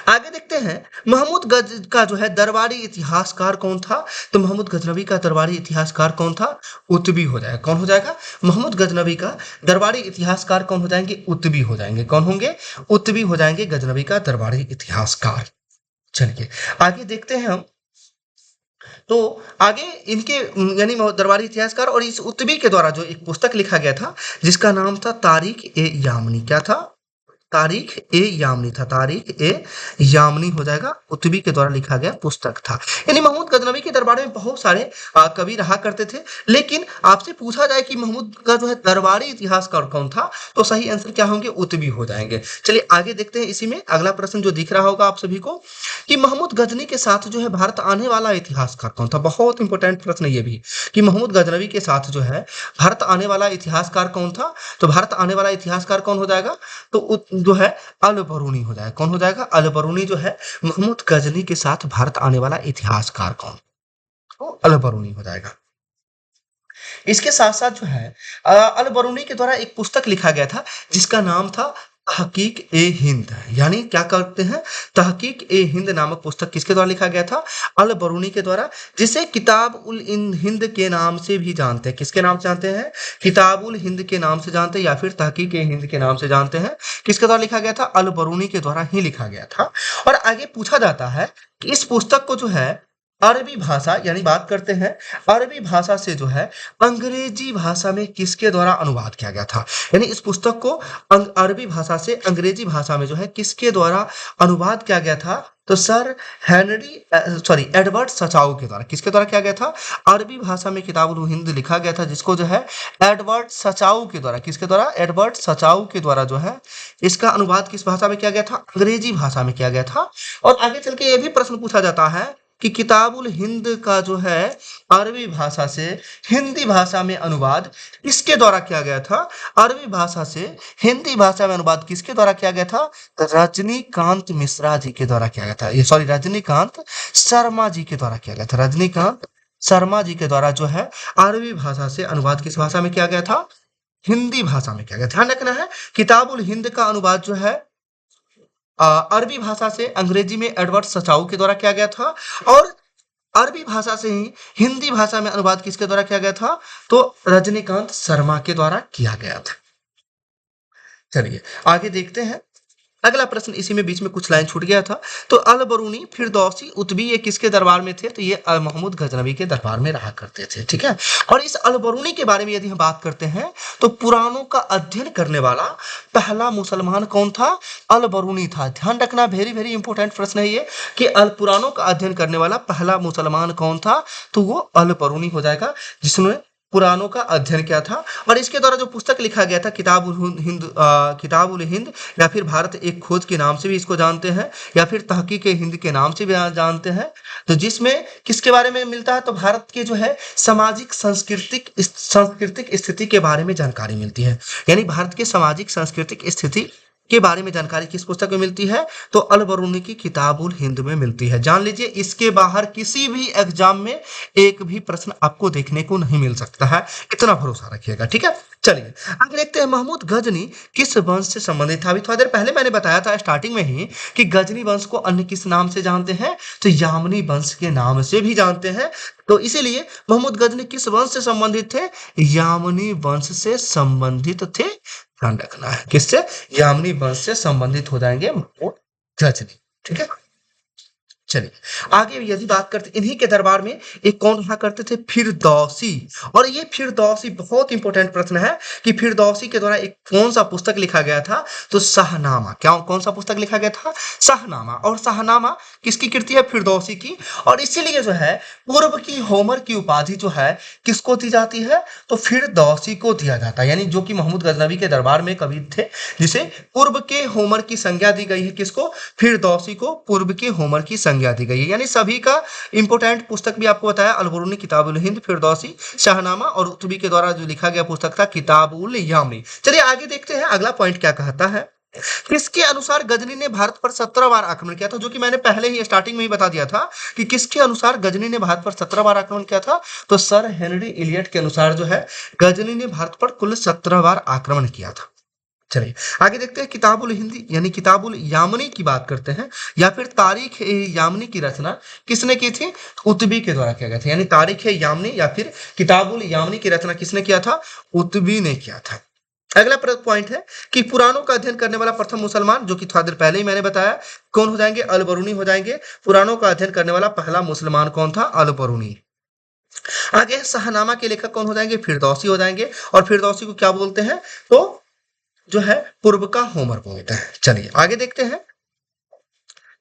आगे देखते हैं। महमूद गज का जो है दरबारी इतिहासकार कौन था? तो महमूद गजनवी का दरबारी इतिहासकार कौन था? उतबी हो जाएगा। कौन हो जाएगा? महमूद गजनवी का दरबारी इतिहासकार कौन हो जाएंगे? उतबी हो जाएंगे। कौन होंगे? उतबी हो जाएंगे गजनवी का दरबारी इतिहासकार। चलिए आगे देखते हैं हम। तो आगे इनके यानी दरबारी इतिहासकार और इस उतबी के द्वारा जो एक पुस्तक लिखा गया था जिसका नाम था तारीख ए यामनी। क्या था? तारीख ए यामनी था। तारीख ए यामनी हो जाएगा, उतबी के द्वारा लिखा गया पुस्तक था। यानी महमूद गजनवी के दरबार में बहुत सारे कवि रहा करते थे, लेकिन आपसे पूछा जाए कि महमूद का जो है दरबारी इतिहासकार कौन था, तो सही आंसर क्या होंगे? उतबी हो जाएंगे। चलिए आगे देखते हैं। इसी में अगला प्रश्न जो दिख रहा होगा आप सभी को कि महमूद गजनी के साथ जो है भारत आने वाला इतिहासकार कौन था? बहुत इंपॉर्टेंट प्रश्न ये भी कि महमूद गजनवी के साथ जो है भारत आने वाला इतिहासकार कौन था? तो भारत आने वाला इतिहासकार कौन हो जाएगा? तो जो है अल बरूनी हो जाएगा। कौन हो जाएगा? अल बरूनी जो है महमूद गजनी के साथ भारत आने वाला इतिहासकार कौन? तो अल बरूनी हो जाएगा। इसके साथ साथ जो है अल बरूनी के द्वारा एक पुस्तक लिखा गया था जिसका नाम था तहकीक ए हिंद। यानी क्या करते हैं? तहकीक ए हिंद नामक पुस्तक किसके द्वारा लिखा गया था? अल बरूनी के द्वारा, जिसे किताब उल हिंद के नाम से भी जानते हैं। किसके नाम से जानते हैं? किताब उल हिंद के नाम से जानते हैं, या फिर तहकीक ए हिंद के नाम से जानते हैं। किसके द्वारा लिखा गया था? अल बरूनी के द्वारा ही लिखा गया था। और आगे पूछा जाता है कि इस पुस्तक को जो है अरबी भाषा, यानी बात करते हैं अरबी भाषा से जो है अंग्रेजी भाषा में किसके द्वारा अनुवाद किया गया था? यानी इस पुस्तक को अरबी भाषा से अंग्रेजी भाषा में जो है किसके द्वारा अनुवाद किया गया था? तो सर एडवर्ड सचाऊ के द्वारा। किसके द्वारा किया गया था? अरबी भाषा में किताबुल हिंद लिखा गया था, जिसको जो है एडवर्ड सचाऊ के द्वारा, किसके द्वारा? एडवर्ड सचाऊ के द्वारा जो है इसका अनुवाद किस भाषा में किया गया था? अंग्रेजी भाषा में किया गया था। और आगे चल के ये भी प्रश्न पूछा जाता है कि किताबुल हिंद का जो है अरबी भाषा से हिंदी भाषा में अनुवाद किसके द्वारा किया गया था? अरबी भाषा से हिंदी भाषा में अनुवाद किसके द्वारा किया गया था? रजनीकांत मिश्रा जी के द्वारा किया गया था। ये सॉरी, रजनीकांत शर्मा जी के द्वारा किया गया था। रजनीकांत शर्मा जी के द्वारा जो है अरबी भाषा से अनुवाद किस भाषा में किया गया था? हिंदी भाषा में किया गया। ध्यान रखना है, किताबुल हिंद का अनुवाद जो है अरबी भाषा से अंग्रेजी में एडवर्ड सचाऊ के द्वारा किया गया था, और अरबी भाषा से ही हिंदी भाषा में अनुवाद किसके द्वारा किया गया था? तो रजनीकांत शर्मा के द्वारा किया गया था। चलिए आगे देखते हैं। अगला प्रश्न, इसी में बीच में कुछ लाइन छूट गया था। तो अल बरूनी, फिरदौसी, उतबी ये किसके दरबार में थे? तो ये महमूद गजनवी के दरबार में रहा करते थे। ठीक है, और इस अल बरूनी के बारे में यदि हम बात करते हैं तो पुराणों का अध्ययन करने वाला पहला मुसलमान कौन था? अल बरूनी था। ध्यान रखना, वेरी वेरी इंपॉर्टेंट प्रश्न है ये कि अल पुराणों का अध्ययन करने वाला पहला मुसलमान कौन था? तो वो अल बरूनी हो जाएगा, जिसने पुराणों का अध्ययन किया था। और इसके द्वारा जो पुस्तक लिखा गया था किताबुल हिंद या फिर भारत एक खोज के नाम से भी इसको जानते हैं, या फिर तहकीक हिंद के नाम से भी जानते हैं। तो जिसमें किसके बारे में मिलता है? तो भारत के जो है सामाजिक सांस्कृतिक स्थिति के बारे में जानकारी मिलती है। यानी भारत के सामाजिक सांस्कृतिक स्थिति के बारे में जानकारी किस पुस्तक में मिलती है? तो अल बरूनी की किताबुल हिंद में मिलती है। जान लीजिए, इसके बाहर किसी भी एग्जाम में एक भी प्रश्न आपको देखने को नहीं मिल सकता है, इतना भरोसा रखिएगा। ठीक है, चलिए आगे देखते हैं। महमूद गजनी किस वंश से संबंधित था? अभी थोड़ी देर पहले मैंने बताया था स्टार्टिंग में ही कि गजनी वंश को अन्य किस नाम से जानते हैं? तो यामनी वंश के नाम से भी जानते हैं। तो इसीलिए महमूद गजनी किस वंश से संबंधित थे? यामनी वंश से संबंधित थे। ध्यान रखना है, किससे? यामनी वंश से संबंधित हो जाएंगे महमूद गजनी। ठीक है, चलिए आगे यदि बात करते, इन्हीं के दरबार में एक कौन रहा करते थे? फिरदौसी। और ये फिरदौसी बहुत इंपॉर्टेंट प्रश्न है कि फिरदौसी के द्वारा एक कौन सा पुस्तक लिखा गया था? तो शाहनामा। क्या कौन सा पुस्तक लिखा गया था? शाहनामा। और शाहनामा किसकी कृति है? फिरदौसी की। और इसीलिए जो है पूर्व की होमर की उपाधि जो है किसको दी जाती है? तो फिरदौसी को दिया जाता है। यानी जो कि महमूद गजनवी के दरबार में कवि थे, जिसे पूर्व के होमर की संज्ञा दी गई है। किसको? फिरदौसी को पूर्व के होमर की संज्ञा दी गई है। यानी सभी का इंपोर्टेंट पुस्तक भी आपको बताया, अल बरूनी, किताबुल हिंद, फिरदौसी, शाहनामा, और उतबी के द्वारा जो लिखा गया पुस्तक था किताबुल यामी। चलिए आगे देखते हैं अगला पॉइंट क्या कहता है। किसके अनुसार गजनी ने भारत पर 17 बार आक्रमण किया था? जो कि मैंने पहले ही स्टार्टिंग में ही बता दिया था कि किसके अनुसार गजनी ने भारत पर 17 बार आक्रमण किया था? तो सर हेनरी इलियट के अनुसार जो है गजनी ने भारत पर कुल 17 बार आक्रमण किया था। चलिए आगे देखते हैं। किताबुल हिंदी यानी किताबुल यामनी की बात करते हैं, या फिर तारीख यामनी की रचना किसने की थी? उतबी के द्वारा किया गया था। यानी तारीख यामनी या फिर किताबुल यामनी की रचना किसने किया था? उतबी ने किया था। अगला पॉइंट है कि पुराणों का अध्ययन करने वाला प्रथम मुसलमान, जो कि थोड़ा देर पहले ही मैंने बताया, कौन हो जाएंगे? अल बरूनी हो जाएंगे। पुराणों का अध्ययन करने वाला पहला मुसलमान कौन था? अल बरूनी। आगे शाहनामा के लेखक कौन हो जाएंगे? फिरदौसी हो जाएंगे। और फिरदौसी को क्या बोलते हैं? तो जो है पूर्व का होमर बोलते हैं। चलिए आगे देखते हैं।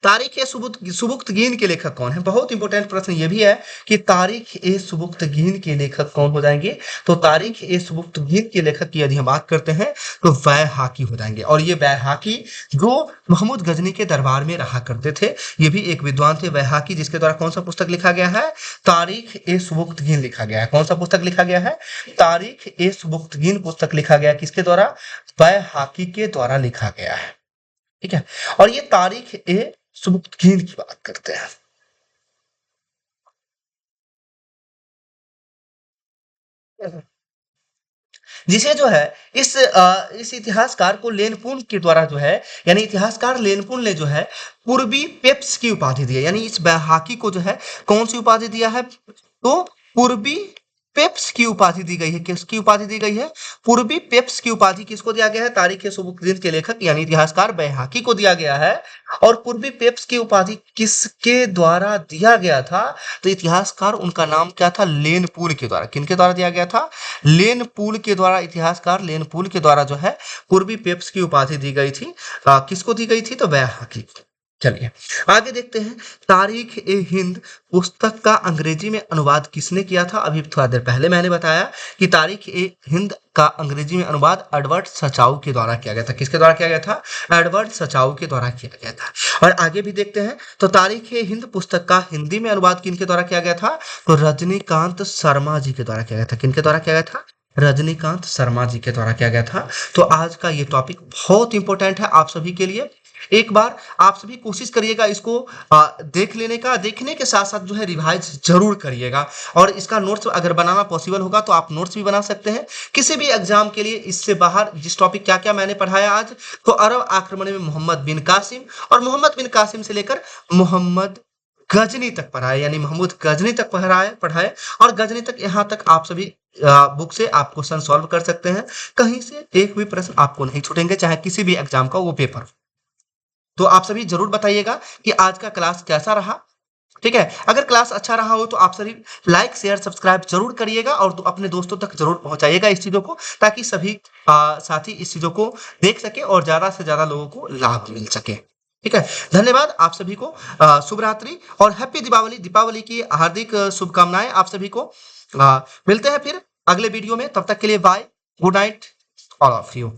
तारीख ए सुबुक्तगीन के लेखक कौन है? बहुत इंपॉर्टेंट प्रश्न ये भी है कि तारीख ए सुबुक्तगीन के लेखक कौन हो जाएंगे? तो तारीख ए सुबुक्तगीन के लेखक की यदि हम बात करते हैं तो बैहाकी हो जाएंगे। और ये बैहाकी जो महमूद गजनी के दरबार में रहा करते थे, ये भी एक विद्वान थे बैहाकी, जिसके द्वारा कौन सा पुस्तक लिखा गया है? तारीख ए सुबुक्तगीन लिखा गया है। कौन सा पुस्तक लिखा गया है? तारीख ए सुबुक्तगीन पुस्तक लिखा गया। किसके द्वारा? बैहाकी के द्वारा लिखा गया है। ठीक है, और ये तारीख ए सुबुक्तगीन की बात करते हैं। जिसे जो है इस इतिहासकार को लेनपुन के द्वारा जो है, यानी इतिहासकार लेनपुन ने जो है पूर्वी पेप्स की उपाधि दी है। यानी इस बैहाकी को जो है कौन सी उपाधि दिया है? तो पूर्वी पेप्स की उपाधि दी गई है। किसकी उपाधि दी गई है? पूर्वी पेप्स की उपाधि किसको दिया गया है? तारीख सुबुक्तगीन के लेखक यानी इतिहासकार बैहाकी को दिया गया है। और पूर्वी पेप्स की उपाधि किसके द्वारा दिया गया था? तो इतिहासकार, उनका नाम क्या था? लेनपुल के द्वारा। किनके द्वारा दिया गया था? लेनपुल के द्वारा। इतिहासकार लेनपुल के द्वारा जो है पूर्वी पेप्स की उपाधि दी गई थी। किसको दी गई थी? तो बैहाकी। चलिए आगे देखते हैं। तारीख ए हिंद पुस्तक का अंग्रेजी में अनुवाद किसने किया था? अभी थोड़ा देर पहले मैंने बताया कि तारीख ए हिंद का अंग्रेजी में अनुवाद एडवर्ड सचाऊ के द्वारा किया गया था। किसके द्वारा किया गया था? एडवर्ड सचाऊ के द्वारा किया गया था। और आगे भी देखते हैं, तो तारीख ए हिंद पुस्तक का हिंदी में अनुवाद किनके द्वारा किया गया था? तो रजनीकांत शर्मा जी के द्वारा किया गया था। किनके द्वारा किया गया था? रजनीकांत शर्मा जी के द्वारा किया गया था। तो आज का ये टॉपिक बहुत इंपॉर्टेंट है आप सभी के लिए। एक बार आप सभी कोशिश करिएगा इसको देख लेने का, देखने के साथ साथ जो है रिवाइज जरूर करिएगा। और इसका नोट्स अगर बनाना पॉसिबल होगा तो आप नोट्स भी बना सकते हैं किसी भी एग्जाम के लिए। इससे बाहर जिस टॉपिक क्या क्या मैंने पढ़ाया आज, तो अरब आक्रमण में मोहम्मद बिन कासिम, और मोहम्मद बिन कासिम से लेकर मोहम्मद गजनी तक पढ़ाए, यानी महमूद गजनी तक पढ़ाए। और गजनी तक यहाँ तक आप सभी बुक से आप क्वेश्चन सॉल्व कर सकते हैं। कहीं से एक भी प्रश्न आपको नहीं छूटेंगे, चाहे किसी भी एग्जाम का वो पेपर हो। तो आप सभी जरूर बताइएगा कि आज का क्लास कैसा रहा। ठीक है, अगर क्लास अच्छा रहा हो तो आप सभी लाइक शेयर सब्सक्राइब जरूर करिएगा और अपने दोस्तों तक जरूर पहुंचाइएगा इस चीजों को, ताकि सभी साथी इस चीजों को देख सके और ज्यादा से ज्यादा लोगों को लाभ मिल सके। ठीक है, धन्यवाद आप सभी को। शुभ रात्रि और हैप्पी दीपावली। दीपावली की हार्दिक शुभकामनाएं आप सभी को। मिलते हैं फिर अगले वीडियो में, तब तक के लिए bye, good night all of you.